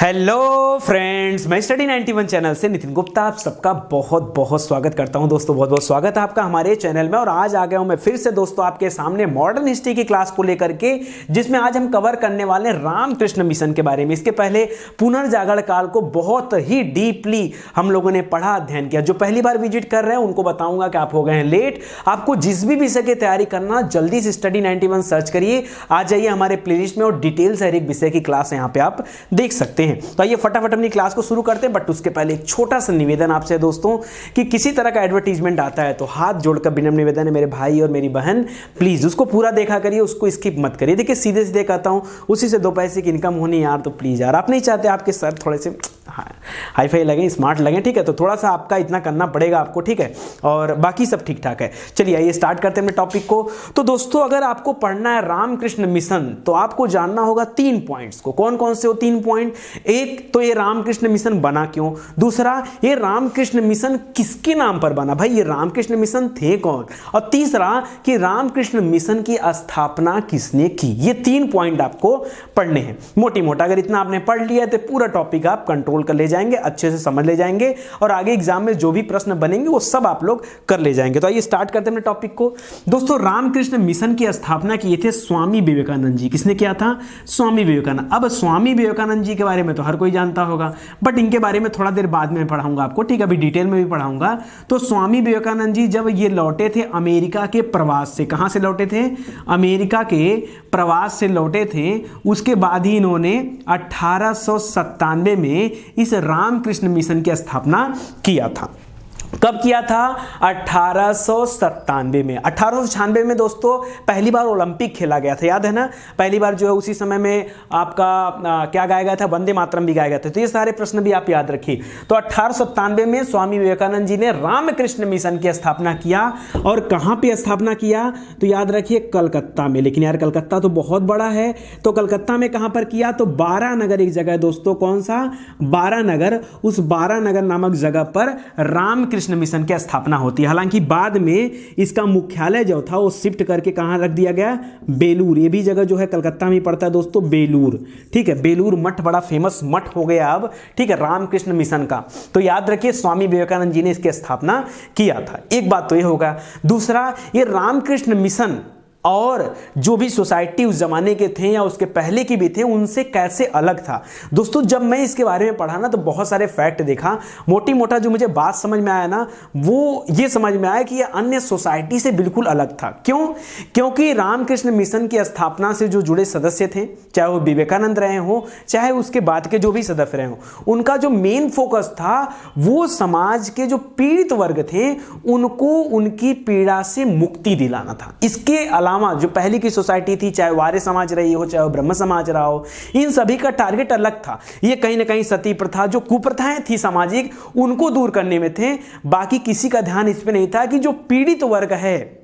Hello friends, मैं study 91 channel से नितिन गुप्ता आप सबका बहुत बहुत स्वागत करता हूं। दोस्तों बहुत बहुत स्वागत है आपका हमारे चैनल में। और आज आ गया हूं मैं फिर से दोस्तों आपके सामने मॉडर्न हिस्ट्री की क्लास को लेकर के, जिसमें आज हम कवर करने वाले रामकृष्ण मिशन के बारे में। इसके पहले पुनर्जागरण काल को बहुत ही डीपली हम लोगों ने पढ़ा, अध्ययन किया। जो पहली बार विजिट कर रहे हैं उनको बताऊंगा कि आप हो गए हैं लेट। आपको जिस भी विषय की तैयारी करना, जल्दी से स्टडी 91 सर्च करिए, आ जाइए हमारे प्लेलिस्ट में और डिटेल से हर एक विषय की क्लास यहाँ पे आप देख सकते हैं। तो आइए फटाफट अपनी क्लास को शुरू करते हैं। बट उसके पहले एक छोटा सा निवेदन आपसे दोस्तों, कि किसी तरह का एडवर्टीजमेंट आता है तो हाथ जोड़कर विनम्र निवेदन है मेरे भाई और मेरी बहन, प्लीज उसको पूरा देखा करिए, उसको स्किप मत करिए। देखिए सीधे सीधे कहता हूं, उसी से दो पैसे की इनकम होनी यार, तो प्लीज यार, आप नहीं चाहते आपके सर थोड़े से हाई फाई लगे, स्मार्ट लगे, ठीक है, तो थोड़ा सा आपका इतना करना पड़ेगा आपको, ठीक है, और बाकी सब ठीक ठाक है। चलिए आइए स्टार्ट करते हैं अपने टॉपिक को। तो दोस्तों अगर आपको पढ़ना है रामकृष्ण मिशन, तो आपको जानना होगा 3 पॉइंट्स को। कौन कौन से वो 3 पॉइंट? एक तो ये रामकृष्ण मिशन बना क्यों, दूसरा ये रामकृष्ण मिशन किसके नाम पर बना, भाई ये रामकृष्ण मिशन थे कौन, और तीसरा कि रामकृष्ण मिशन की स्थापना किसने की। ये 3 पॉइंट आपको पढ़ने हैं मोटी मोटा। अगर इतना आपने पढ़ लिया तो पूरा टॉपिक आप कंट्रोल कर ले जाएंगे, अच्छे से समझ ले जाएंगे, और आगे एग्जाम में जो भी प्रश्न बनेंगे वो सब आप लोग कर ले जाएंगे। तो आइए स्टार्ट करते हैं अपने टॉपिक को। दोस्तों रामकृष्ण मिशन की स्थापना किए थे स्वामी विवेकानंद जी। किसने किया था? स्वामी विवेकानंद। अब स्वामी विवेकानंद जी के बारे में तो हर कोई जानता होगा, बट इनके बारे में थोड़ा देर बाद में पढ़ाऊंगा आपको, ठीक है, अभी डिटेल में भी पढ़ाऊंगा। तो स्वामी विवेकानंद जी जब ये लौटे थे अमेरिका के प्रवास से, कहां से लौटे थे? अमेरिका के प्रवास से लौटे थे। उसके बाद ही इन्होंने 1897 में इस रामकृष्ण मिशन की स्थापना किया था। कब किया था? 1897 में। 1896 में दोस्तों पहली बार ओलंपिक खेला गया था, याद है ना? पहली बार जो है उसी समय में आपका क्या गाया गया था? वंदे मातरम भी गाया गया था। तो ये सारे प्रश्न भी आप याद रखिए। तो 1897 में स्वामी विवेकानंद जी ने रामकृष्ण मिशन की स्थापना किया। और कहां पे स्थापना किया? तो याद रखिए कलकत्ता में। लेकिन यार कलकत्ता तो बहुत बड़ा है, तो कलकत्ता में कहां पर किया? तो बारानगर एक जगह है दोस्तों। कौन सा? बारानगर। उस बारानगर नामक जगह पर रामकृष्ण मिशन की स्थापना होती है। हालांकि बाद में इसका मुख्यालय जो था वो शिफ्ट करके कहां रख दिया गया? बेलूर। ये भी जगह जो है कलकत्ता में पड़ता है दोस्तों, बेलूर, ठीक है। बेलूर मठ बड़ा फेमस मठ हो गया अब, ठीक है, रामकृष्ण मिशन का। तो याद रखिए स्वामी विवेकानंद जी ने इसकी स्थापना किया था। एक बात तो ये होगा। दूसरा, ये रामकृष्ण मिशन और जो भी सोसाइटी उस जमाने के थे या उसके पहले की भी थे, उनसे कैसे अलग था। दोस्तों जब मैं इसके बारे में पढ़ा ना, तो बहुत सारे फैक्ट देखा, मोटी मोटा जो मुझे बात समझ में आया ना, वो ये समझ में आया कि ये अन्य सोसाइटी से बिल्कुल अलग था। क्यों? क्योंकि रामकृष्ण मिशन की स्थापना से जो जुड़े सदस्य थे, चाहे वो विवेकानंद रहे हो, चाहे उसके बाद के जो भी सदस्य रहे हो, उनका जो मेन फोकस था वो समाज के जो पीड़ित वर्ग थे उनको उनकी पीड़ा से मुक्ति दिलाना था। इसके जो पहली की सोसाइटी थी, चाहे वार्य समाज रही हो, चाहे ब्रह्म समाज रहा हो, इन सभी का टारगेट अलग था। ये कहीं ना कहीं सती प्रथा, जो कुप्रथाएं थी सामाजिक, उनको दूर करने में थे। बाकी किसी का ध्यान इस पे नहीं था कि जो पीड़ित वर्ग है,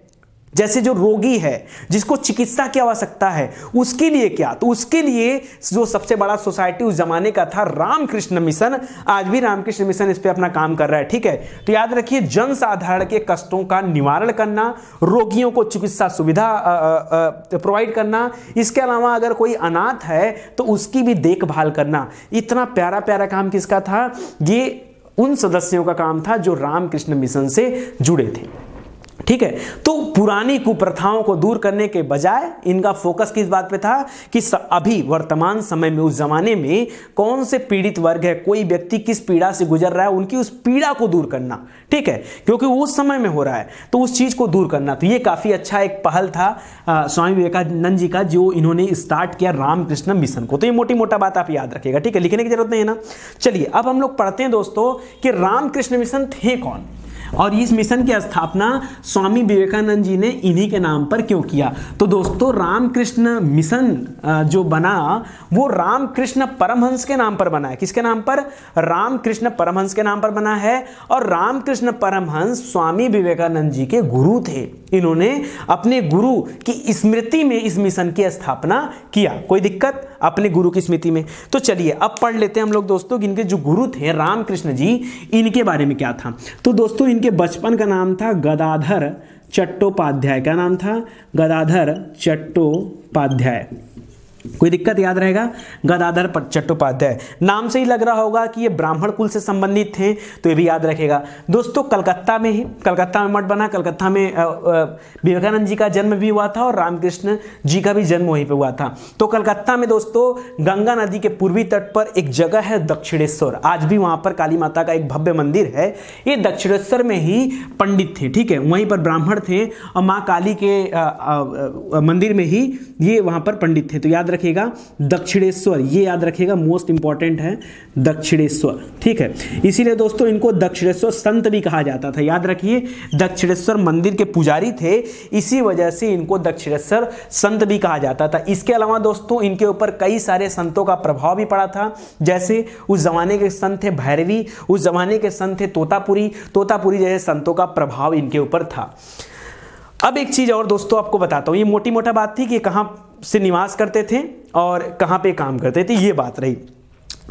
जैसे जो रोगी है, जिसको चिकित्सा की आवश्यकता है, उसके लिए क्या? तो उसके लिए जो सबसे बड़ा सोसाइटी उस जमाने का था रामकृष्ण मिशन। आज भी रामकृष्ण मिशन इस पे अपना काम कर रहा है, ठीक है। तो याद रखिए जन साधारण के कष्टों का निवारण करना, रोगियों को चिकित्सा सुविधा प्रोवाइड करना, इसके अलावा अगर कोई अनाथ है तो उसकी भी देखभाल करना। इतना प्यारा प्यारा काम किसका था? ये उन सदस्यों का काम था जो रामकृष्ण मिशन से जुड़े थे, ठीक है। तो पुरानी कुप्रथाओं को दूर करने के बजाय इनका फोकस किस बात पे था कि अभी वर्तमान समय में, उस जमाने में कौन से पीड़ित वर्ग है, कोई व्यक्ति किस पीड़ा से गुजर रहा है, उनकी उस पीड़ा को दूर करना, ठीक है, क्योंकि वो उस समय में हो रहा है, तो उस चीज को दूर करना। तो ये काफी अच्छा एक पहल था स्वामी विवेकानंद जी का, जो इन्होंने स्टार्ट किया रामकृष्ण मिशन को। तो ये मोटी मोटा बात आप याद रखिएगा, ठीक है, लिखने की जरूरत नहीं है ना। चलिए अब हम लोग पढ़ते हैं दोस्तों कि रामकृष्ण मिशन थे कौन, और इस मिशन की स्थापना स्वामी विवेकानंद जी ने इन्हीं के नाम पर क्यों किया। तो दोस्तों रामकृष्ण मिशन जो बना वो रामकृष्ण परमहंस के नाम पर बना है। किसके नाम पर? रामकृष्ण परमहंस के नाम पर बना है। और रामकृष्ण परमहंस स्वामी विवेकानंद जी के गुरु थे। इन्होंने अपने गुरु की स्मृति में इस मिशन की स्थापना किया। कोई दिक्कत? अपने गुरु की स्मृति में। तो चलिए अब पढ़ लेते हैं हम लोग दोस्तों कि इनके जो गुरु थे रामकृष्ण जी, इनके बारे में क्या था। तो दोस्तों इनके बचपन का नाम था गदाधर चट्टोपाध्याय। क्या नाम था? गदाधर चट्टोपाध्याय। कोई दिक्कत? याद रहेगा, गदाधर चट्टोपाध्याय। नाम से ही लग रहा होगा कि ये ब्राह्मण कुल से संबंधित थे, तो ये भी याद रखेगा। दोस्तों कलकत्ता में मठ बना, कलकत्ता में विवेकानंद जी का जन्म भी हुआ था और रामकृष्ण जी का भी जन्म वहीं पे हुआ था। तो कलकत्ता में दोस्तों गंगा नदी के पूर्वी तट पर एक जगह है दक्षिणेश्वर, आज भी वहां पर काली माता का एक भव्य मंदिर है। ये दक्षिणेश्वर में ही पंडित थे, ठीक है, वहीं पर ब्राह्मण थे और माँ काली के मंदिर में ही ये वहां पर पंडित थे। तो याद रखिएगा दक्षिणेश्वर, ये याद रखिएगा, मोस्ट इंपॉर्टेंट है दक्षिणेश्वर, ठीक है। इसीलिए दोस्तों इनको दक्षिणेश्वर संत भी कहा जाता था। याद रखिए दक्षिणेश्वर मंदिर के पुजारी थे, इसी वजह से इनको दक्षिणेश्वर संत भी कहा जाता था। इसके अलावा दोस्तों इनके ऊपर कई सारे संतों का प्रभाव भी पड़ा था, जैसे उस जमाने के संत थे भैरवी, उस जमाने के संत थे तोतापुरी जैसे संतों का प्रभाव इनके ऊपर था। अब एक चीज और दोस्तों आपको बताता हूं, ये मोटी मोटा बात थी कि कहां से निवास करते थे और कहां पे काम करते थे, ये बात रही।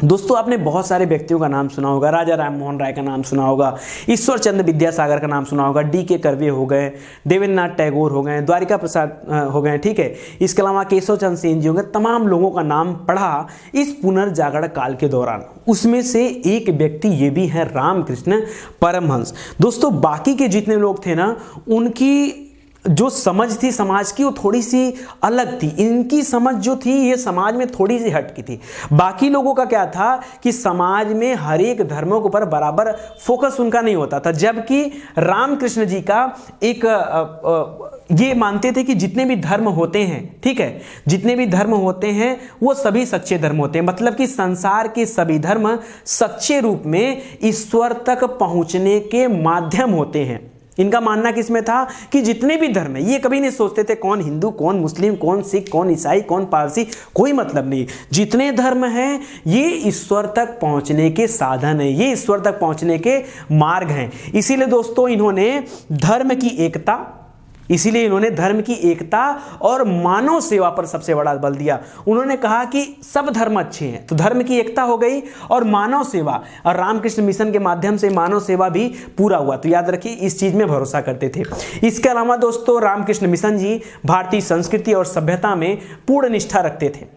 दोस्तों आपने बहुत सारे व्यक्तियों का नाम सुना होगा, राजा राम मोहन राय का नाम सुना होगा, ईश्वर चंद्र विद्यासागर का नाम सुना होगा, D.K. कर्वे हो गए, देवेंद्रनाथ टैगोर हो गए, द्वारिका प्रसाद हो गए, ठीक है। इसके अलावा केशव चंद्र सेन जी हो गए, तमाम लोगों का नाम पढ़ा इस पुनर्जागरण काल के दौरान। उसमें से एक व्यक्ति ये भी है रामकृष्ण परमहंस। दोस्तों बाकी के जितने लोग थे ना, उनकी जो समझ थी समाज की वो थोड़ी सी अलग थी, इनकी समझ जो थी ये समाज में थोड़ी सी हटकी थी। बाकी लोगों का क्या था कि समाज में हर एक धर्मों के ऊपर बराबर फोकस उनका नहीं होता था, जबकि रामकृष्ण जी का एक ये मानते थे कि जितने भी धर्म होते हैं, ठीक है, जितने भी धर्म होते हैं वो सभी सच्चे धर्म होते हैं, मतलब कि संसार के सभी धर्म सच्चे रूप में ईश्वर तक पहुंचने के माध्यम होते हैं। इनका मानना किसमें था कि जितने भी धर्म है, ये कभी नहीं सोचते थे कौन हिंदू, कौन मुस्लिम, कौन सिख, कौन ईसाई, कौन पारसी, कोई मतलब नहीं। जितने धर्म हैं ये ईश्वर तक पहुंचने के साधन है, ये ईश्वर तक पहुंचने के मार्ग हैं। इसीलिए दोस्तों इन्होंने धर्म की एकता और मानव सेवा पर सबसे बड़ा बल दिया। उन्होंने कहा कि सब धर्म अच्छे हैं, तो धर्म की एकता हो गई और मानव सेवा, और रामकृष्ण मिशन के माध्यम से मानव सेवा भी पूरा हुआ। तो याद रखिए इस चीज में भरोसा करते थे। इसके अलावा दोस्तों रामकृष्ण मिशन जी भारतीय संस्कृति और सभ्यता में पूर्ण निष्ठा रखते थे,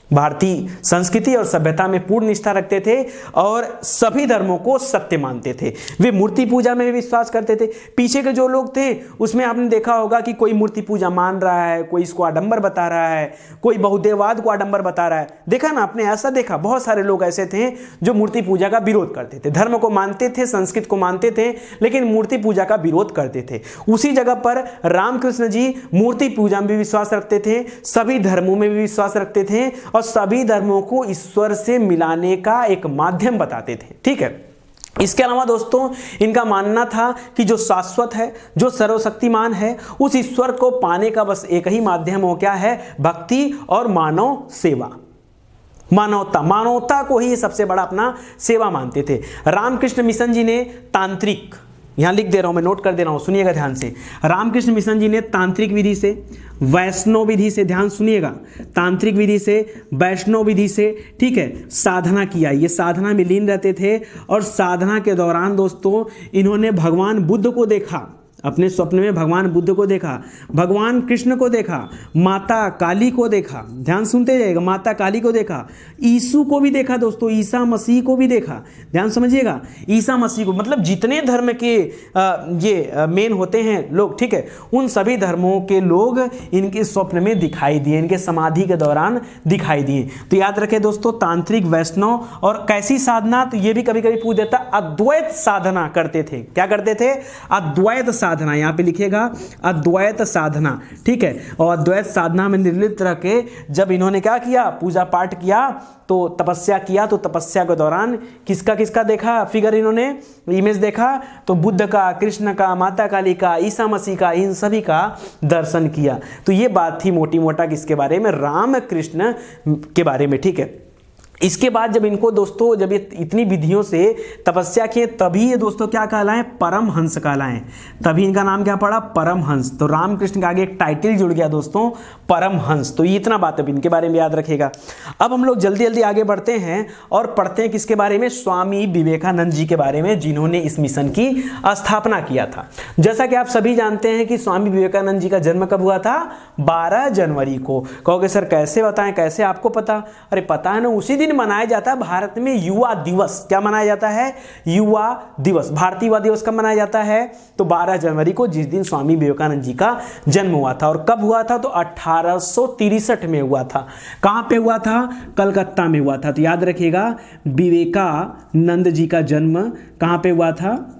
भारतीय संस्कृति और सभ्यता में पूर्ण निष्ठा रखते थे और सभी धर्मों को सत्य मानते थे। वे मूर्ति पूजा में भी विश्वास करते थे। पीछे के जो लोग थे उसमें आपने देखा होगा कि कोई मूर्ति पूजा मान रहा है, कोई इसको आडंबर बता रहा है, कोई बहुदेववाद को आडंबर बता रहा है। देखा ना आपने, ऐसा देखा, बहुत सारे लोग ऐसे थे जो मूर्ति पूजा का विरोध करते थे, धर्म को मानते थे, संस्कृत को मानते थे, लेकिन मूर्ति पूजा का विरोध करते थे। उसी जगह पर रामकृष्ण जी मूर्ति पूजा में भी विश्वास रखते थे, सभी धर्मों में भी विश्वास रखते थे और सभी धर्मों को ईश्वर से मिलाने का एक माध्यम बताते थे, ठीक है। इसके अलावा दोस्तों इनका मानना था कि जो शाश्वत है, जो सर्वशक्तिमान है, उस ईश्वर को पाने का बस एक ही माध्यम हो, क्या है? भक्ति और मानव सेवा। मानवता को ही सबसे बड़ा अपना सेवा मानते थे। रामकृष्ण मिशन जी ने तांत्रिक, यहां लिख दे रहा हूं मैं, नोट कर दे रहा हूं, सुनिएगा ध्यान से। रामकृष्ण मिशन जी ने तांत्रिक विधि से, वैष्णव विधि से, ध्यान सुनिएगा, तांत्रिक विधि से, वैष्णव विधि से, ठीक है, साधना किया। ये साधना में लीन रहते थे और साधना के दौरान दोस्तों इन्होंने भगवान बुद्ध को देखा, अपने स्वप्न में भगवान बुद्ध को देखा, भगवान कृष्ण को देखा, माता काली को देखा, ध्यान सुनते जाइएगा, माता काली को देखा, यीशु को भी देखा दोस्तों, ईसा मसीह को भी देखा, ध्यान समझिएगा, ईसा मसीह को, मतलब जितने धर्म के ये मेन होते हैं लोग, ठीक है, उन सभी धर्मों के लोग इनके स्वप्न में दिखाई दिए, इनके समाधि के दौरान दिखाई दिए। तो याद रखें दोस्तों, तांत्रिक, वैष्णव और कैसी साधना, तो ये भी कभी कभी पूछ देता, अद्वैत साधना करते थे। क्या करते थे? अद्वैत साधना, यहां पे लिखिएगा अद्वैत साधना, ठीक है। और अद्वैत साधना में निर्लिप्त रह के जब इन्होंने क्या किया, पूजा पाठ किया, तो तपस्या किया, तो तपस्या के दौरान किसका किसका देखा फिगर, इन्होंने इमेज देखा, तो बुद्ध का, कृष्ण का, माता काली का, ईसा मसीह का, इन सभी का दर्शन किया। तो ये बात थी मोटी मोटा किसके बारे में? राम कृष्ण के बारे में, ठीक है। इसके बाद जब इनको दोस्तों जब ये इतनी विधियों से तपस्या किए तभी ये दोस्तों क्या कहलाएं, परमहंस कहलाएं। तभी इनका नाम क्या पड़ा, परमहंस। तो रामकृष्ण के आगे एक टाइटल जुड़ गया दोस्तों, परमहंस। तो ये इतना बात अब इनके बारे में याद रखेगा। अब हम लोग जल्दी जल्दी आगे बढ़ते हैं और पढ़ते हैं किसके बारे में, स्वामी विवेकानंद जी के बारे में, जिन्होंने इस मिशन की स्थापना किया था। जैसा कि आप सभी जानते हैं कि स्वामी विवेकानंद जी का जन्म कब हुआ था, 12 जनवरी को। कहोगे सर कैसे बताएं, कैसे आपको पता? अरे पता है ना, उसी दिन मनाया जाता है भारत में युवा दिवस। क्या मनाया जाता है, युवा दिवस। भारतीय युवा दिवस कब मनाया जाता है, तो 12 जनवरी को, जिस दिन स्वामी विवेकानंद जी का जन्म हुआ था। और कब हुआ था, तो 1863 में हुआ था। कहां पे हुआ था, कलकत्ता में हुआ था। तो याद रखिएगा, विवेकानंद जी का जन्म कहां पे हुआ था,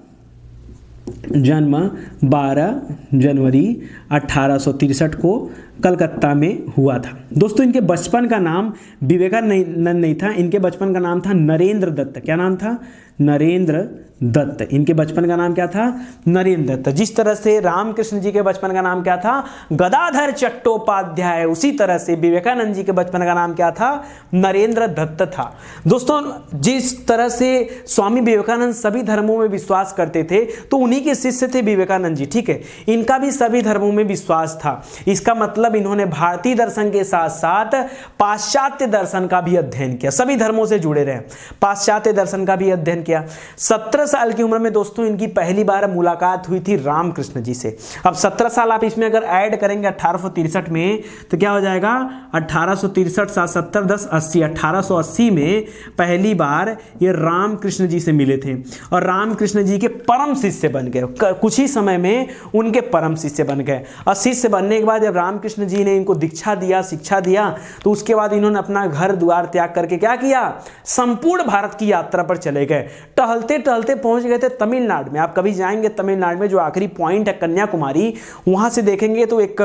जन्म 12 जनवरी 1863 को कलकत्ता में हुआ था। दोस्तों इनके बचपन का नाम विवेकानंद नहीं था, इनके बचपन का नाम था नरेंद्र दत्त। क्या नाम था, नरेंद्र दत्त। इनके बचपन का नाम क्या था, नरेंद्र दत्त। जिस तरह से रामकृष्ण जी के बचपन का नाम क्या था, गदाधर चट्टोपाध्याय, उसी तरह से विवेकानंद जी के बचपन का नाम क्या था, नरेंद्र दत्त था। दोस्तों जिस तरह से स्वामी विवेकानंद सभी धर्मों में विश्वास करते थे, तो उन्हीं के शिष्य थे विवेकानंद जी, ठीक है। इनका भी सभी धर्मों में विश्वास था। इसका मतलब इन्होंने भारतीय दर्शन के साथ साथ पाश्चात्य दर्शन का भी अध्ययन किया, सभी धर्मों से जुड़े रहे, पाश्चात्य दर्शन का भी अध्ययन किया। 17 साल की उम्र में दोस्तों इनकी पहली बार मुलाकात हुई थी रामकृष्ण जी से। अब 17 साल आप इसमें अगर ऐड करेंगे 1863 में, तो क्या हो जाएगा, 1863 7 70 10 80, 1880 में पहली बार ये रामकृष्ण जी से मिले थे और रामकृष्ण जी के परम शिष्य बन गए। कुछ ही समय में उनके परम शिष्य बन गए। और शिष्य बनने के बाद जब रामकृष्ण जी ने इनको दीक्षा दिया, शिक्षा दिया, तो उसके बाद इन्होंने अपना घर द्वार त्याग करके क्या किया, संपूर्ण भारत की यात्रा पर चले गए। टहलते टहलते पहुंच गए थे तमिलनाडु में। आप कभी जाएंगे तमिलनाडु में, जो आखिरी पॉइंट है कन्याकुमारी, वहां से देखेंगे तो एक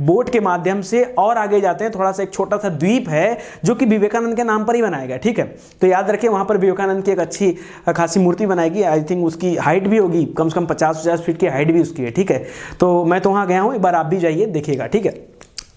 बोट के माध्यम से और आगे जाते हैं, थोड़ा सा एक छोटा सा द्वीप है जो कि विवेकानंद के नाम पर ही बनाया गया, ठीक है। तो याद रखिए वहां पर विवेकानंद की एक अच्छी खासी मूर्ति बनाएगी। आई थिंक उसकी हाइट भी होगी कम से कम 50-50 फीट की हाइट भी उसकी है, ठीक है। तो मैं तो वहां गया हूं, एक बार आप भी जाइए, देखिएगा, ठीक है।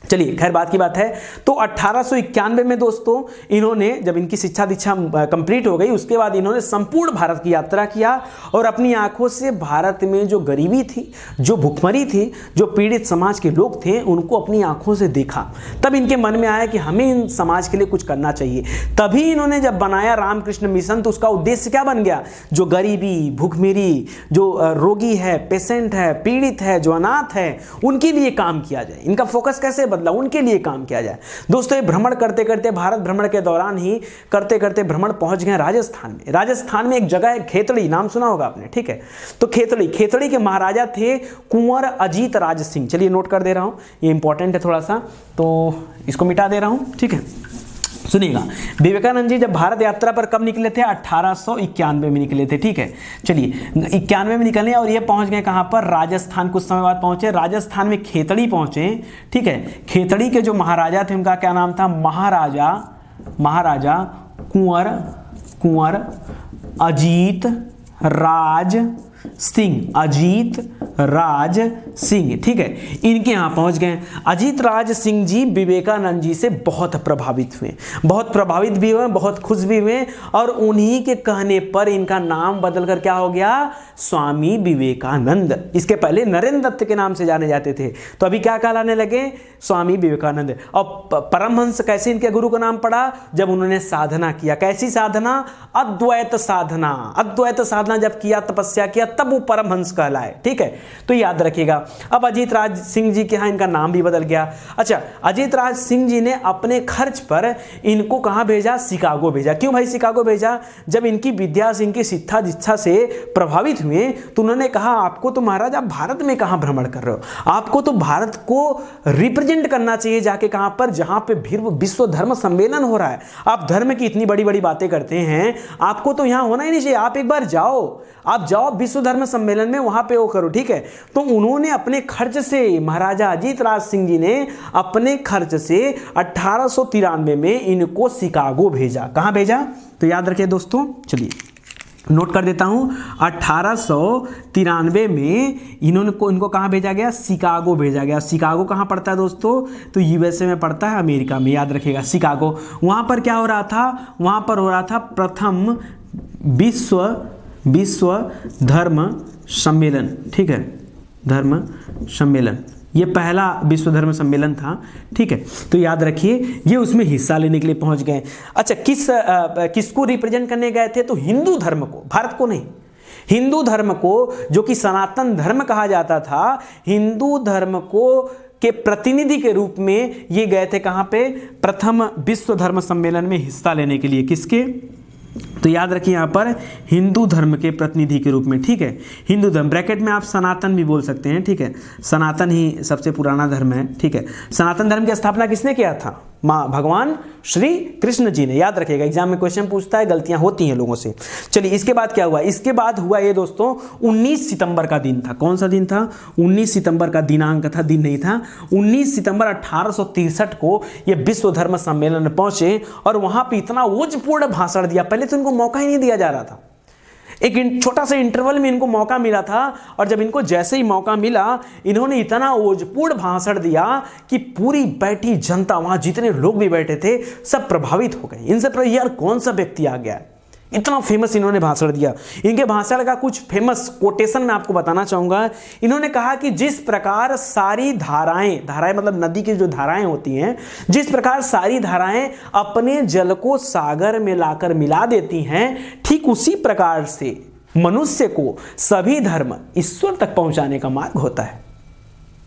चलिए खैर बात की बात है। तो 1891 में दोस्तों इन्होंने, जब इनकी शिक्षा दीक्षा कंप्लीट हो गई, उसके बाद इन्होंने संपूर्ण भारत की यात्रा किया और अपनी आंखों से भारत में जो गरीबी थी, जो भुखमरी थी, जो पीड़ित समाज के लोग थे, उनको अपनी आंखों से देखा। तब इनके मन में आया कि हमें इन समाज के लिए कुछ करना चाहिए। तभी इन्होंने जब बनाया रामकृष्ण मिशन, तो उसका उद्देश्य क्या बन गया, जो गरीबी, भुखमरी, जो रोगी है, पेशेंट है, पीड़ित है, जो अनाथ है, उनके लिए काम किया जाए। इनका फोकस कैसे बदला, उनके लिए काम किया जाए। दोस्तों ये भ्रमण करते करते, भारत भ्रमण के दौरान ही करते करते भ्रमण पहुंच गए राजस्थान में। राजस्थान में एक जगह है खेतड़ी, नाम सुना होगा आपने, ठीक है। तो खेतड़ी के महाराजा थे कुंवर अजीत राज सिंह। चलिए नोट कर दे रहा हूं, ये इंपॉर्टेंट है थोड़ा सा, तो इसको मिटा दे रहा हूं, ठीक है। सुनिएगा, विवेकानंद जी जब भारत यात्रा पर कब निकले थे, 1891 में निकले थे, ठीक है। चलिए 91 में निकले और ये पहुंच गए कहां पर, राजस्थान। कुछ समय बाद पहुंचे राजस्थान में, खेतड़ी पहुंचे, ठीक है। खेतड़ी के जो महाराजा थे उनका क्या नाम था, महाराजा कुंवर अजीत राज सिंह, ठीक है। इनके यहां पहुंच गए। अजीत राज सिंह जी विवेकानंद जी से बहुत प्रभावित हुए, बहुत प्रभावित भी हुए, बहुत खुश भी हुए, और उन्हीं के कहने पर इनका नाम बदलकर क्या हो गया, स्वामी विवेकानंद। इसके पहले नरेंद्र दत्त के नाम से जाने जाते थे, तो अभी क्या कहलाने लगे, स्वामी विवेकानंद। और परमहंस कैसे इनके गुरु का नाम पड़ा, जब उन्होंने साधना किया। कैसी साधना, अद्वैत साधना जब किया, तपस्या किया, तब वो परमहंस कहलाए, ठीक है। तो याद रखिएगा। अब अजीत राज सिंह जी के यहाँ इनका नाम भी बदल गया। अच्छा, अजीत राज सिंह जी ने अपने खर्च पर इनको कहाँ भेजा, शिकागो भेजा। क्यों भाई शिकागो भेजा, जब इनकी विद्या से, इनकी शिक्षा दीक्षा से प्रभावित हुए, तो उन्होंने कहा आपको तो महाराज, आप भारत में कहाँ भ्रमण कर रहे हो, आपको तो भारत को रिप्रेजेंट करना चाहिए जाके, कहाँ पर, जहाँ पे विश्व धर्म सम्मेलन हो रहा है। आप धर्म की इतनी बड़ी बड़ी बातें करते हैं, आपको तो यहाँ होना ही नहीं चाहिए। आप एक बार जाओ विश्व धर्म सम्मेलन में, वहां पे वो करो, ठीक है। तो उन्होंने अपने खर्च से, महाराजा अजीत राज सिंह जी ने अपने खर्च से 1893 में इनको शिकागो भेजा। कहां भेजा, तो याद रखिए दोस्तों। चलिए नोट कर देता हूं, 1893 में इनको कहाँ भेजा गया, शिकागो भेजा गया। शिकागो कहाँ पड़ता है दोस्तों, तो यूएसए में पड़ता है, अमेरिका में, याद रखिएगा शिकागो। वहाँ पर क्या हो रहा था, वहाँ पर हो रहा था प्रथम विश्व धर्म सम्मेलन, ठीक है, धर्म सम्मेलन, ये पहला विश्व धर्म सम्मेलन था, ठीक है। तो याद रखिए ये उसमें हिस्सा लेने के लिए पहुंच गए। अच्छा, किसको रिप्रेजेंट करने गए थे, तो हिंदू धर्म को, भारत को नहीं, हिंदू धर्म को, जो कि सनातन धर्म कहा जाता था, हिंदू धर्म को के प्रतिनिधि के रूप में ये गए थे कहाँ पे, प्रथम विश्व धर्म सम्मेलन में हिस्सा लेने के लिए। किसके, तो याद रखिए यहाँ पर हिंदू धर्म के प्रतिनिधि के रूप में, ठीक है। हिंदू धर्म ब्रैकेट में आप सनातन भी बोल सकते हैं, ठीक है, सनातन ही सबसे पुराना धर्म है, ठीक है। सनातन धर्म की स्थापना किसने किया था, भगवान श्री कृष्ण जी ने, याद रखिएगा, एग्जाम में क्वेश्चन पूछता है, गलतियां होती हैं लोगों से। चलिए इसके बाद क्या हुआ, इसके बाद हुआ ये दोस्तों 19 सितंबर का दिन था। कौन सा दिन था, 19 सितंबर का दिनांक था, दिन नहीं था। 19 सितंबर 1863 को ये विश्व धर्म सम्मेलन में पहुंचे और वहां पर इतना ओजपूर्ण भाषण दिया, पहले तो इनको मौका ही नहीं दिया जा रहा था, एक छोटा सा इंटरवल में इनको मौका मिला था, और जब इनको जैसे ही मौका मिला इन्होंने इतना ओजपूर्ण भाषण दिया कि पूरी बैठी जनता, वहां जितने लोग भी बैठे थे, सब प्रभावित हो गए। इनसे पर यार कौन सा व्यक्ति आ गया, इतना फेमस इन्होंने भाषण दिया। इनके भाषण का कुछ फेमस कोटेशन मैं आपको बताना चाहूंगा। इन्होंने कहा कि जिस प्रकार सारी धाराएं मतलब नदी की जो धाराएं होती हैं, जिस प्रकार सारी धाराएं अपने जल को सागर में लाकर मिला देती हैं, ठीक उसी प्रकार से मनुष्य को सभी धर्म ईश्वर तक पहुंचाने का मार्ग होता है।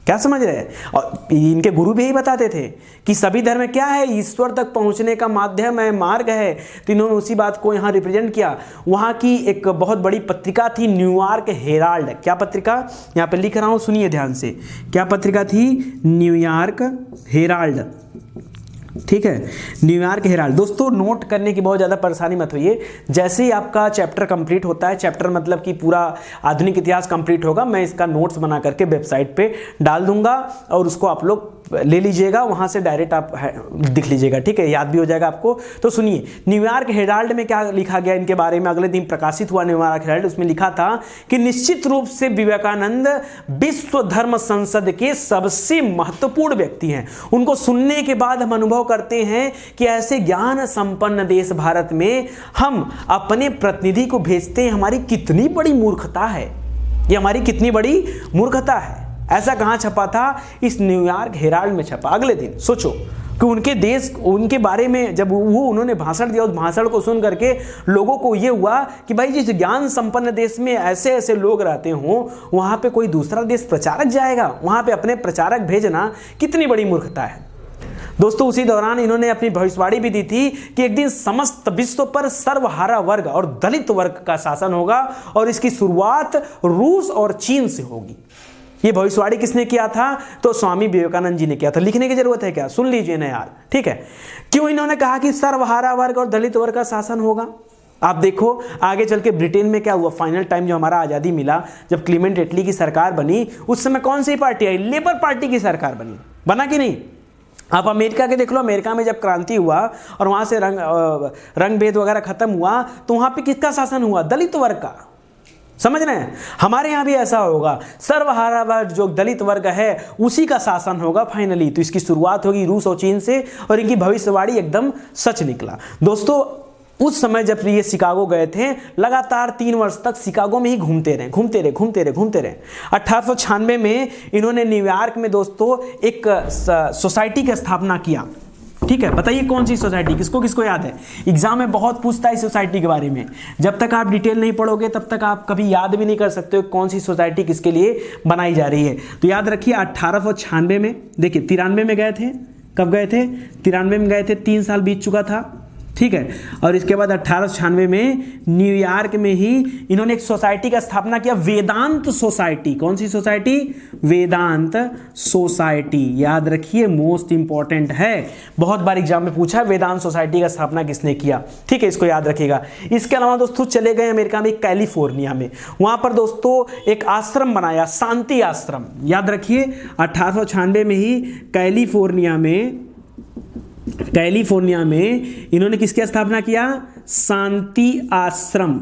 क्या समझ रहे हैं, और इनके गुरु भी यही बताते थे कि सभी धर्म क्या है, ईश्वर तक पहुंचने का माध्यम है, मार्ग है। तो इन्होंने उसी बात को यहाँ रिप्रेजेंट किया। वहाँ की एक बहुत बड़ी पत्रिका थी न्यूयॉर्क हेराल्ड। क्या पत्रिका, यहाँ पे लिख रहा हूँ, सुनिए ध्यान से, क्या पत्रिका थी, न्यूयॉर्क हेराल्ड, ठीक है, न्यूयॉर्क हेराल्ड। दोस्तों नोट करने की बहुत ज़्यादा परेशानी मत होइए, जैसे ही आपका चैप्टर कंप्लीट होता है, चैप्टर मतलब कि पूरा आधुनिक इतिहास कंप्लीट होगा, मैं इसका नोट्स बना करके वेबसाइट पे डाल दूंगा और उसको आप लोग ले लीजिएगा, वहां से डायरेक्ट आप दिख लीजिएगा, ठीक है, याद भी हो जाएगा आपको। तो सुनिए, न्यूयॉर्क हेराल्ड में क्या लिखा गया इनके बारे में, अगले दिन प्रकाशित हुआ न्यूयॉर्क हेराल्ड, उसमें लिखा था कि निश्चित रूप से विवेकानंद विश्व धर्म संसद के सबसे महत्वपूर्ण व्यक्ति हैं। उनको सुनने के बाद हम अनुभव करते हैं कि ऐसे ज्ञान संपन्न देश भारत में हम अपने प्रतिनिधि को भेजते हैं, हमारी कितनी बड़ी मूर्खता है, ये हमारी कितनी बड़ी मूर्खता है। ऐसा कहां छपा था, इस न्यूयॉर्क हेराल्ड में छपा। अगले दिन सोचो कि उनके देश, उनके बारे में जब उन्होंने भाषण दिया, उस भाषण को सुन करके लोगों को यह हुआ कि भाई जिस ज्ञान संपन्न देश में ऐसे ऐसे लोग रहते हों, वहां पे कोई दूसरा देश प्रचारक जाएगा, वहां पे अपने प्रचारक भेजना कितनी बड़ी मूर्खता है। दोस्तों उसी दौरान इन्होंने अपनी भविष्यवाणी भी दी थी कि एक दिन समस्त विश्व पर सर्वहारा वर्ग और दलित वर्ग का शासन होगा और इसकी शुरुआत रूस और चीन से होगी। ये भविष्यवाणी किसने किया था, तो स्वामी विवेकानंद जी ने किया था। लिखने की जरूरत है क्या, सुन लीजिए ना यार, ठीक है। क्यों इन्होंने कहा कि सर्वहारा वर्ग और दलित वर्ग का शासन होगा, आप देखो आगे चल के ब्रिटेन में क्या हुआ। फाइनल टाइम जो हमारा आज़ादी मिला, जब क्लीमेंट एटली की सरकार बनी, उस समय कौन सी पार्टी आई, लेबर पार्टी की सरकार बनी, बना कि नहीं। आप अमेरिका के देख लो, अमेरिका में जब क्रांति हुआ और वहाँ से रंग भेद वगैरह खत्म हुआ, तो वहाँ पे किसका शासन हुआ, दलित वर्ग का। समझ रहे हैं, हमारे यहाँ भी ऐसा होगा, सर्वहारा वर्ग जो दलित वर्ग है उसी का शासन होगा फाइनली। तो इसकी शुरुआत होगी रूस और चीन से, और इनकी भविष्यवाणी एकदम सच निकला। दोस्तों उस समय जब ये शिकागो गए थे, लगातार 3 वर्ष तक शिकागो में ही घूमते रहे। 1896 में इन्होंने न्यूयॉर्क में दोस्तों एक सोसाइटी की स्थापना किया, ठीक है। बताइए कौन सी सोसाइटी, किसको किसको याद है, एग्जाम में बहुत पूछता है इस सोसाइटी के बारे में। जब तक आप डिटेल नहीं पढ़ोगे तब तक आप कभी याद भी नहीं कर सकते हो कौन सी सोसाइटी किसके लिए बनाई जा रही है। तो याद रखिए 1896 में, देखिए 93 में गए थे, कब गए थे, 93 में गए थे, 3 साल बीत चुका था, ठीक है। और इसके बाद 1896 में न्यूयॉर्क में ही इन्होंने एक सोसाइटी का स्थापना किया, वेदांत सोसाइटी। कौन सी सोसाइटी, वेदांत सोसाइटी, याद रखिए मोस्ट इंपॉर्टेंट है, बहुत बार एग्जाम में पूछा है वेदांत सोसाइटी का स्थापना किसने किया, ठीक है, इसको याद रखिएगा। इसके अलावा दोस्तों चले गए अमेरिका में, कैलिफोर्निया में, वहां पर दोस्तों एक आश्रम बनाया, शांति आश्रम, याद रखिए 1896 में ही कैलिफोर्निया में इन्होंने किसकी स्थापना किया, शांति आश्रम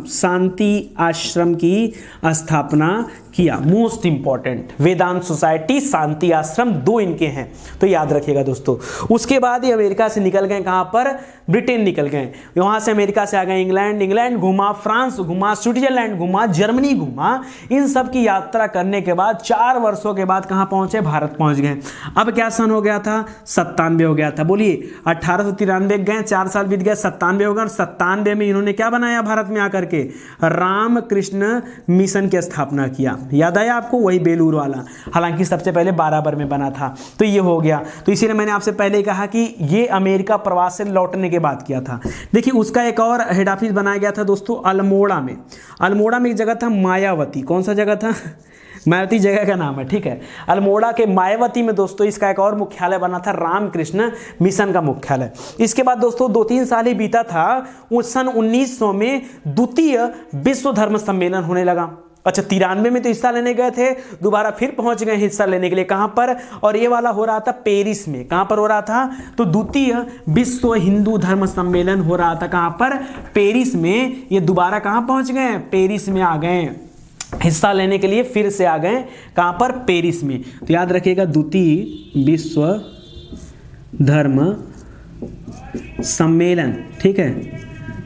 की स्थापना किया। मोस्ट इंपॉर्टेंट, वेदांत सोसाइटी, शांति आश्रम, दो इनके हैं, तो याद रखिएगा दोस्तों। उसके बाद ये अमेरिका से निकल गए, कहां पर? ब्रिटेन निकल गए। वहां से अमेरिका से आ गए इंग्लैंड घूमा, फ्रांस घूमा, स्विट्जरलैंड घूमा, जर्मनी घूमा। इन सब की यात्रा करने के बाद 4 वर्षों के बाद कहां पहुंचे? भारत पहुंच गए। अब क्या सन हो गया था? 97 हो गया था। बोलिए, 1893 गए, 4 साल बीत गए, 97 हो गए। 97 में इन्होंने क्या बनाया भारत में आकर के? रामकृष्ण मिशन की स्थापना किया। याद आया आपको? वही बेलूर वाला, हालांकि सबसे पहले बाराबर में बना था। तो ये हो गया। तो इसीलिए मैंने आपसे पहले कहा कि ये अमेरिका प्रवास से लौटने के बाद किया था। देखिए, उसका एक और हेड ऑफिस बनाया गया था दोस्तों अल्मोड़ा में। अल्मोड़ा में एक जगह था मायावती। कौन सा जगह था? मायावती जगह का नाम है, ठीक है। अल्मोड़ा के मायावती में दोस्तों इसका एक और मुख्यालय बना था, रामकृष्ण मिशन का मुख्यालय। इसके बाद दोस्तों 2-3 साल ही बीता था, उस सन 1900 में द्वितीय विश्व धर्म सम्मेलन होने लगा। अच्छा, 93 में तो हिस्सा लेने गए थे, दोबारा फिर पहुंच गए हिस्सा लेने के लिए। कहां पर? और ये वाला हो रहा था पेरिस में। कहां पर हो रहा था? तो द्वितीय विश्व हिंदू धर्म सम्मेलन हो रहा था। कहां पर? पेरिस में। ये दोबारा कहां पहुंच गए? पेरिस में आ गए, हिस्सा लेने के लिए फिर से आ गए। कहां पर? पेरिस में। तो याद रखिएगा, द्वितीय विश्व धर्म सम्मेलन, ठीक है,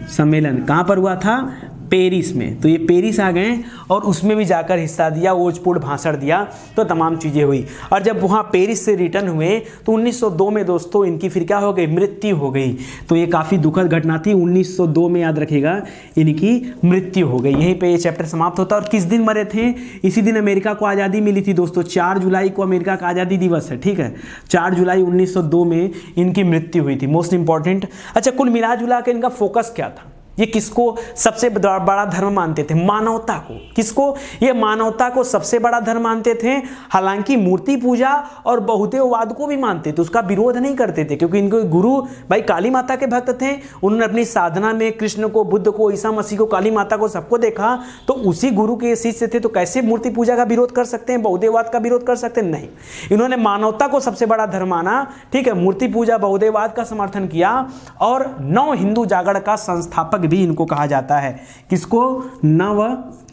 सम्मेलन कहां पर हुआ था? पेरिस में। तो ये पेरिस आ गए और उसमें भी जाकर हिस्सा दिया, ओजपूर्ण भाषण दिया, तो तमाम चीज़ें हुई। और जब वहाँ पेरिस से रिटर्न हुए तो 1902 में दोस्तों इनकी फिर क्या हो गई? मृत्यु हो गई। तो ये काफ़ी दुखद घटना थी। 1902 में याद रखिएगा इनकी मृत्यु हो गई। यहीं पे ये चैप्टर समाप्त होता है। और किस दिन मरे थे? इसी दिन अमेरिका को आज़ादी मिली थी दोस्तों। 4 जुलाई को अमेरिका का आज़ादी दिवस है, ठीक है। 4 जुलाई 1902 में इनकी मृत्यु हुई थी। Most important. अच्छा, कुल मिला जुला के इनका फोकस क्या था? ये किसको सबसे बड़ा धर्म मानते थे? मानवता को। किसको? ये मानवता को सबसे बड़ा धर्म मानते थे। हालांकि मूर्ति पूजा और बहुदेववाद को भी मानते थे, उसका विरोध नहीं करते थे, क्योंकि इनके गुरु भाई काली माता के भक्त थे। उन्होंने अपनी साधना में कृष्ण को, बुद्ध को, ईसा मसीह को, काली माता को, सबको देखा। तो उसी गुरु के शिष्य थे, तो कैसे मूर्ति पूजा का विरोध कर सकते हैं, बहुदेववाद का विरोध कर सकते हैं? नहीं, इन्होंने मानवता को सबसे बड़ा धर्म माना, ठीक है। मूर्ति पूजा, बहुदेववाद का समर्थन किया। और नव हिंदू जागरण का संस्थापक भी इनको कहा जाता है। किसको? नव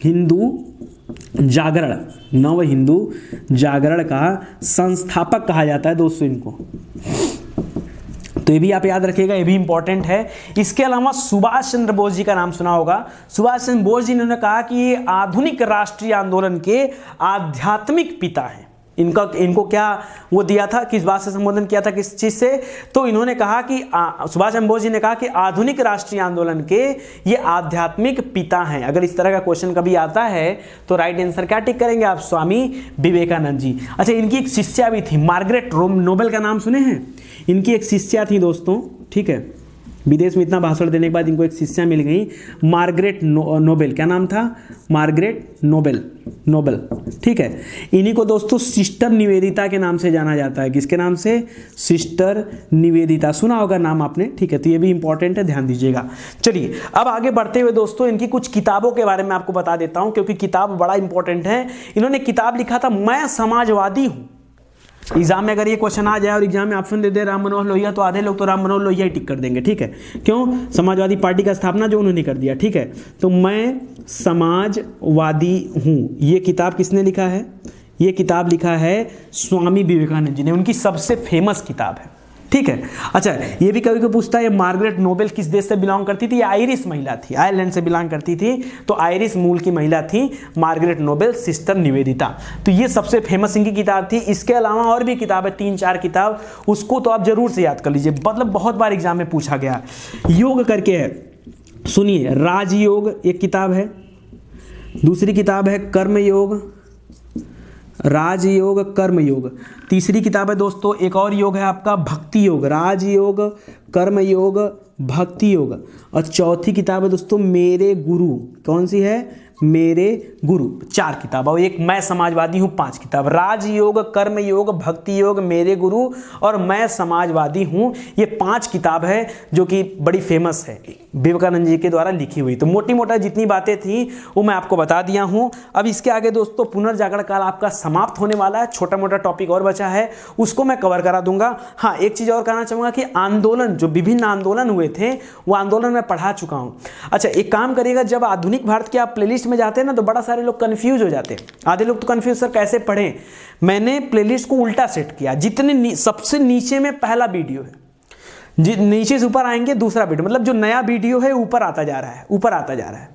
हिंदू जागरण, नव हिंदू जागरण का संस्थापक कहा जाता है दोस्तों इनको। तो ये भी आप याद रखिएगा, ये भी इंपॉर्टेंट है। इसके अलावा सुभाष चंद्र बोस जी का नाम सुना होगा। सुभाष चंद्र बोस जी ने कहा कि ये आधुनिक राष्ट्रीय आंदोलन के आध्यात्मिक पिता हैं। इनको क्या वो दिया था, किस बात से संबोधन किया था, किस चीज से? तो इन्होंने कहा कि सुभाष चंद्र बोस जी ने कहा कि आधुनिक राष्ट्रीय आंदोलन के ये आध्यात्मिक पिता हैं। अगर इस तरह का क्वेश्चन कभी आता है तो राइट आंसर क्या टिक करेंगे आप? स्वामी विवेकानंद जी। अच्छा, इनकी एक शिष्या भी थी, मार्गरेट नोबेल का नाम सुने हैं? इनकी एक शिष्या थी दोस्तों, ठीक है। विदेश में इतना भाषण देने के बाद इनको एक शिष्या मिल गई, मार्गरेट नोबेल। क्या नाम था? मार्गरेट नोबेल, ठीक है। इन्हीं को दोस्तों सिस्टर निवेदिता के नाम से जाना जाता है। किसके नाम से? सिस्टर निवेदिता, सुना होगा नाम आपने, ठीक है। तो ये भी इंपॉर्टेंट है, ध्यान दीजिएगा। चलिए अब आगे बढ़ते हुए दोस्तों इनकी कुछ किताबों के बारे में आपको बता देता हूं, क्योंकि किताब बड़ा इंपॉर्टेंट है। इन्होंने किताब लिखा था, मैं समाजवादी हूं। एग्जाम में अगर ये क्वेश्चन आ जाए और एग्जाम में ऑप्शन दे दे राम मनोहर लोहिया, तो आधे लोग तो राम मनोहर लोहिया ही टिक कर देंगे, ठीक है। क्यों? समाजवादी पार्टी का स्थापना जो उन्होंने कर दिया, ठीक है। तो मैं समाजवादी हूं, ये किताब किसने लिखा है? ये किताब लिखा है स्वामी विवेकानंद जी ने, उनकी सबसे फेमस किताब है, ठीक है। अच्छा, ये भी कभी कभी पूछता है ये मार्गरेट नोबेल किस देश से बिलोंग करती थी? ये आयरिश महिला थी, आयरलैंड से बिलोंग करती थी। तो आयरिश मूल की महिला थी मार्गरेट नोबेल, सिस्टर निवेदिता। तो ये सबसे फेमस इनकी किताब थी। इसके अलावा और भी किताब है, 3-4 किताब, उसको तो आप जरूर से याद कर लीजिए, मतलब बहुत बार एग्जाम में पूछा गया। योग करके है, सुनिए, राजयोग एक किताब है, दूसरी किताब है कर्मयोग, राजयोग, कर्मयोग। तीसरी किताब है दोस्तों एक और योग है आपका भक्ति योग, राजयोग, कर्मयोग, भक्ति योग। और चौथी किताब है दोस्तों मेरे गुरु। कौन सी है? मेरे गुरु। 4 किताब। और एक मैं समाजवादी हूँ, 5 किताब। राजयोग, कर्मयोग, भक्ति योग, मेरे गुरु और मैं समाजवादी हूँ, ये 5 किताब है जो कि बड़ी फेमस है, विवेकानंद जी के द्वारा लिखी हुई। तो मोटी मोटा जितनी बातें थी वो मैं आपको बता दिया हूँ। अब इसके आगे दोस्तों पुनर्जागरण काल आपका समाप्त होने वाला है, छोटा मोटा टॉपिक और बचा है, उसको मैं कवर करा दूंगा। हाँ, एक चीज़ और कहना चाहूँगा कि आंदोलन, जो विभिन्न आंदोलन हुए हुए थे वो आंदोलन मैं पढ़ा चुका हूँ। अच्छा एक काम करिएगा, जब आधुनिक भारत के आप प्लेलिस्ट में जाते हैं ना तो बड़ा सारे लोग कंफ्यूज हो जाते हैं। आधे लोग तो कंफ्यूज, सर कैसे पढ़ें। मैंने प्लेलिस्ट को उल्टा सेट किया, सबसे नीचे में पहला वीडियो है, नीचे से ऊपर आएंगे दूसरा वीडियो, मतलब जो नया वीडियो है ऊपर आता जा रहा है, ऊपर आता जा रहा है।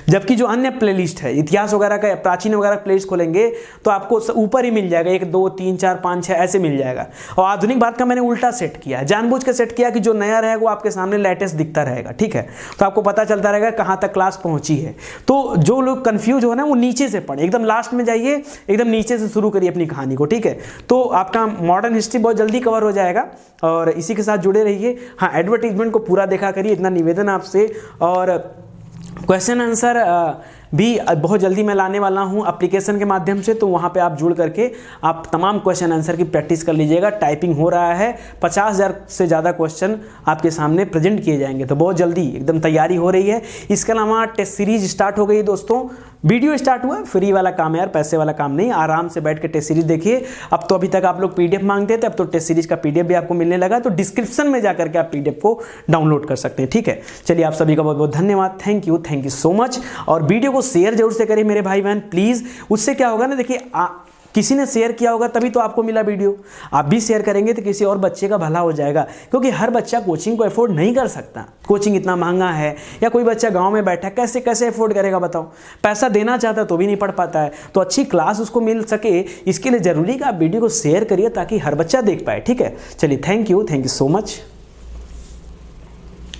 जबकि जो अन्य प्लेलिस्ट है, इतिहास वगैरह का, प्राचीन वगैरह प्लेलिस्ट खोलेंगे तो आपको ऊपर ही मिल जाएगा, 1 2 3 4 5 6 ऐसे मिल जाएगा। और आधुनिक भारत का मैंने उल्टा सेट किया, जानबूझ के सेट किया कि जो नया रहेगा वो आपके सामने लेटेस्ट दिखता रहेगा, ठीक है। तो आपको पता चलता रहेगा कहाँ तक क्लास पहुंची है। तो जो लोग कंफ्यूज हो ना वो नीचे से पढ़े, एकदम लास्ट में जाइए, एकदम नीचे से शुरू करिए अपनी कहानी को, ठीक है। तो आपका मॉडर्न हिस्ट्री बहुत जल्दी कवर हो जाएगा और इसी के साथ जुड़े रहिए। हाँ, एडवर्टीजमेंट को पूरा देखा करिए, इतना निवेदन आपसे। और क्वेश्चन आंसर भी बहुत जल्दी मैं लाने वाला हूं एप्लीकेशन के माध्यम से, तो वहां पे आप जुड़ करके आप तमाम क्वेश्चन आंसर की प्रैक्टिस कर लीजिएगा। टाइपिंग हो रहा है, 50,000 से ज़्यादा क्वेश्चन आपके सामने प्रेजेंट किए जाएंगे, तो बहुत जल्दी एकदम तैयारी हो रही है। इसके अलावा टेस्ट सीरीज स्टार्ट हो गई दोस्तों, वीडियो स्टार्ट हुआ, फ्री वाला काम है यार, पैसे वाला काम नहीं। आराम से बैठ के टेस्ट सीरीज देखिए। अब तो अभी तक आप लोग पीडीएफ मांगते थे, अब तो टेस्ट सीरीज का पीडीएफ भी आपको मिलने लगा, तो डिस्क्रिप्शन में जाकर के आप पीडीएफ को डाउनलोड कर सकते हैं, ठीक है। चलिए आप सभी का बहुत बहुत धन्यवाद, थैंक यू सो मच। और वीडियो को शेयर जरूर से करें मेरे भाई बहन प्लीज। उससे क्या होगा ना, देखिए किसी ने शेयर किया होगा तभी तो आपको मिला वीडियो, आप भी शेयर करेंगे तो किसी और बच्चे का भला हो जाएगा। क्योंकि हर बच्चा कोचिंग को अफोर्ड नहीं कर सकता, कोचिंग इतना महंगा है, या कोई बच्चा गांव में बैठा कैसे कैसे अफोर्ड करेगा बताओ, पैसा देना चाहता है तो भी नहीं पढ़ पाता है। तो अच्छी क्लास उसको मिल सके, इसके लिए जरूरी है कि आप वीडियो को शेयर करिए ताकि हर बच्चा देख पाए, ठीक है। चलिए थैंक यू सो मच।